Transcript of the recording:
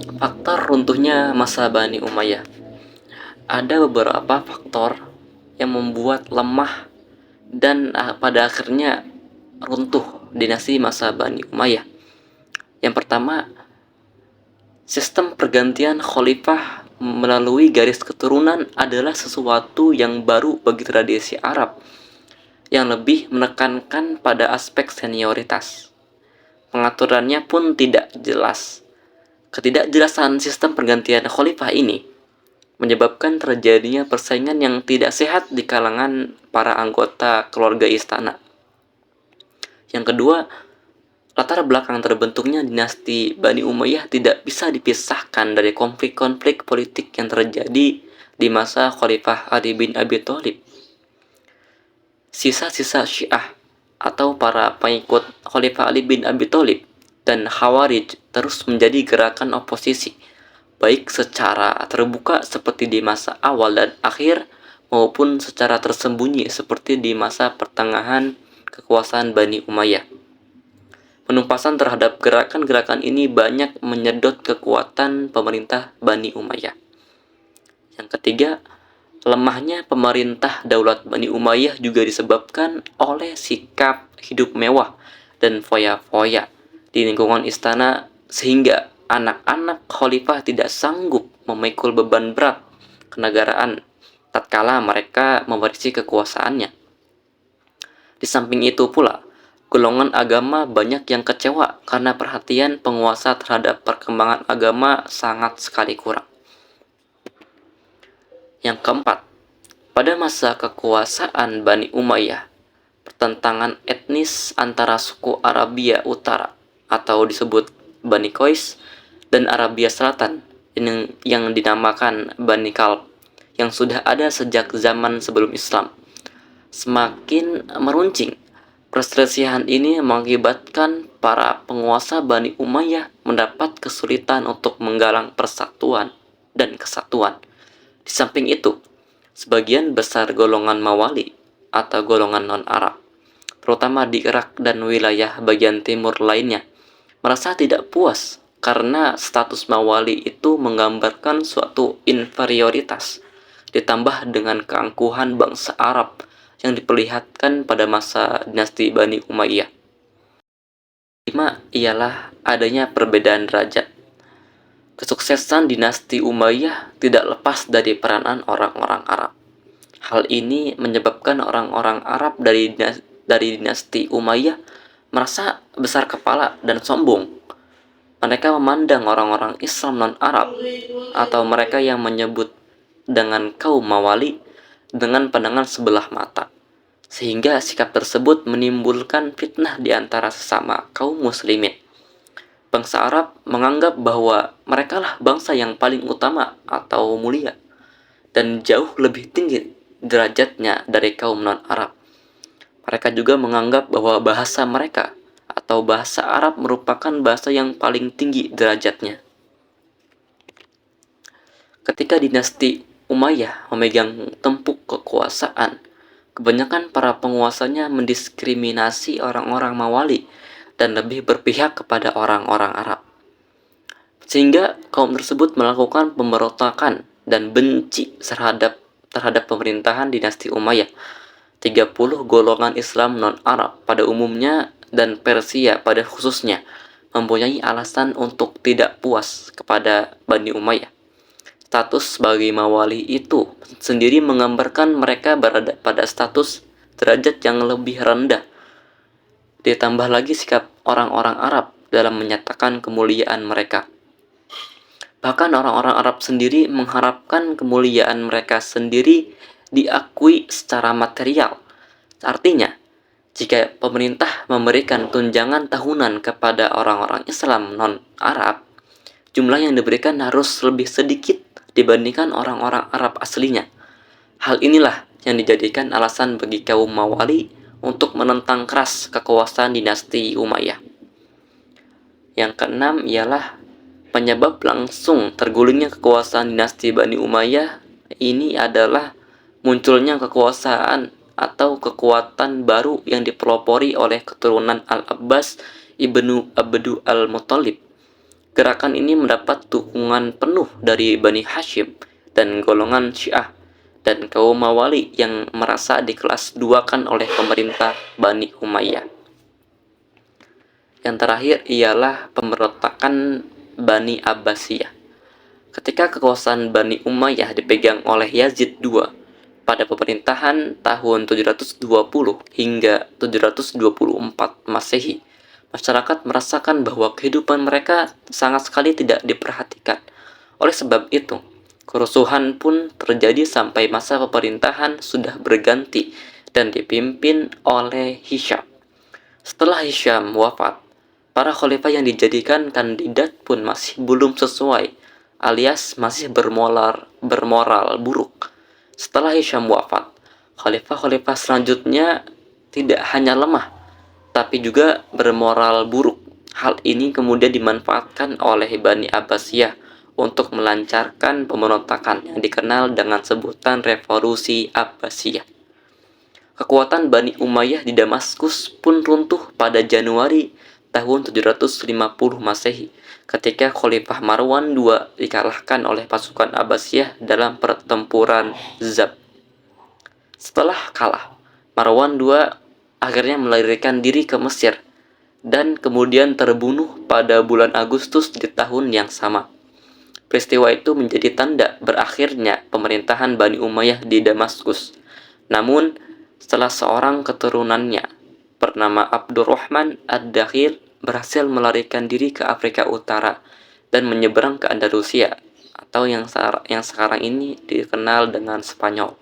Faktor runtuhnya masa Bani Umayyah. Ada beberapa faktor yang membuat lemah dan pada akhirnya runtuh dinasti masa Bani Umayyah. Yang pertama, sistem pergantian khalifah melalui garis keturunan adalah sesuatu yang baru bagi tradisi Arab yang lebih menekankan pada aspek senioritas. Pengaturannya pun tidak jelas. Ketidakjelasan sistem pergantian khalifah ini menyebabkan terjadinya persaingan yang tidak sehat di kalangan para anggota keluarga istana. Yang kedua, latar belakang terbentuknya dinasti Bani Umayyah tidak bisa dipisahkan dari konflik-konflik politik yang terjadi di masa Khalifah Ali bin Abi Thalib. Sisa-sisa Syiah atau para pengikut Khalifah Ali bin Abi Thalib dan Khawarij terus menjadi gerakan oposisi, baik secara terbuka seperti di masa awal dan akhir maupun secara tersembunyi seperti di masa pertengahan kekuasaan Bani Umayyah. Penumpasan terhadap gerakan-gerakan ini banyak menyedot kekuatan pemerintah Bani Umayyah. Yang ketiga, lemahnya pemerintah Daulat Bani Umayyah juga disebabkan oleh sikap hidup mewah dan foya-foya di lingkungan istana sehingga anak-anak khalifah tidak sanggup memikul beban berat kenegaraan tatkala mereka mewarisi kekuasaannya. Di samping itu pula, golongan agama banyak yang kecewa karena perhatian penguasa terhadap perkembangan agama sangat sekali kurang. Yang keempat, pada masa kekuasaan Bani Umayyah, pertentangan etnis antara suku Arabia Utara atau disebut Bani Qais dan Arabia Selatan yang dinamakan Bani Kalb yang sudah ada sejak zaman sebelum Islam semakin meruncing. Perselisihan ini mengakibatkan para penguasa Bani Umayyah mendapat kesulitan untuk menggalang persatuan dan kesatuan. Di samping itu, sebagian besar golongan Mawali atau golongan non-Arab, terutama di Irak dan wilayah bagian timur lainnya, merasa tidak puas karena status Mawali itu menggambarkan suatu inferioritas, ditambah dengan keangkuhan bangsa Arab yang diperlihatkan pada masa dinasti Bani Umayyah. Kelima ialah adanya perbedaan derajat. Kesuksesan dinasti Umayyah tidak lepas dari peranan orang-orang Arab. Hal ini menyebabkan orang-orang Arab dari dinasti Umayyah merasa besar kepala dan sombong. Mereka memandang orang-orang Islam non-Arab atau mereka yang menyebut dengan kaum Mawali dengan pandangan sebelah mata, sehingga sikap tersebut menimbulkan fitnah di antara sesama kaum muslimin. Bangsa Arab menganggap bahwa merekalah bangsa yang paling utama atau mulia dan jauh lebih tinggi derajatnya dari kaum non-Arab. Mereka juga menganggap bahwa bahasa mereka atau bahasa Arab merupakan bahasa yang paling tinggi derajatnya. Ketika dinasti Umayyah memegang tampuk kekuasaan, kebanyakan para penguasanya mendiskriminasi orang-orang Mawali dan lebih berpihak kepada orang-orang Arab. Sehingga kaum tersebut melakukan pemberontakan dan benci terhadap pemerintahan dinasti Umayyah. 30 golongan Islam non-Arab pada umumnya dan Persia pada khususnya mempunyai alasan untuk tidak puas kepada Bani Umayyah. Status sebagai Mawali itu sendiri menggambarkan mereka berada pada status derajat yang lebih rendah. Ditambah lagi sikap orang-orang Arab dalam menyatakan kemuliaan mereka. Bahkan orang-orang Arab sendiri mengharapkan kemuliaan mereka sendiri diakui secara material. Artinya, jika pemerintah memberikan tunjangan tahunan kepada orang-orang Islam non-Arab, jumlah yang diberikan harus lebih sedikit dibandingkan orang-orang Arab aslinya. Hal inilah yang dijadikan alasan bagi kaum Mawali untuk menentang keras kekuasaan dinasti Umayyah. Yang keenam ialah penyebab langsung tergulingnya kekuasaan dinasti Bani Umayyah ini adalah munculnya kekuasaan atau kekuatan baru yang dipelopori oleh keturunan Al-Abbas ibnu Abdul Al-Muttalib. Gerakan ini mendapat dukungan penuh dari Bani Hashim dan golongan Syiah dan kaum Mawali yang merasa dikelas duakan oleh pemerintah Bani Umayyah. Yang terakhir ialah pemberontakan Bani Abbasiyah. Ketika kekuasaan Bani Umayyah dipegang oleh Yazid II pada pemerintahan tahun 720 hingga 724 Masehi, masyarakat merasakan bahwa kehidupan mereka sangat sekali tidak diperhatikan. Oleh sebab itu, kerusuhan pun terjadi sampai masa pemerintahan sudah berganti dan dipimpin oleh Hisham. Setelah Hisham wafat, para khalifah yang dijadikan kandidat pun masih belum sesuai, alias masih bermoral buruk. Setelah Hisham wafat, khalifah-khalifah selanjutnya tidak hanya lemah, tapi juga bermoral buruk. Hal ini kemudian dimanfaatkan oleh Bani Abbasiyah untuk melancarkan pemberontakan yang dikenal dengan sebutan Revolusi Abbasiyah. Kekuatan Bani Umayyah di Damaskus pun runtuh pada Januari tahun 750 Masehi ketika Khalifah Marwan II dikalahkan oleh pasukan Abbasiyah dalam pertempuran Zab. Setelah kalah, Marwan II akhirnya melarikan diri ke Mesir dan kemudian terbunuh pada bulan Agustus di tahun yang sama. Peristiwa itu menjadi tanda berakhirnya pemerintahan Bani Umayyah di Damaskus. Namun, setelah seorang keturunannya bernama Abdurrahman Ad-Dakhil berhasil melarikan diri ke Afrika Utara dan menyeberang ke Andalusia atau yang sekarang ini dikenal dengan Spanyol.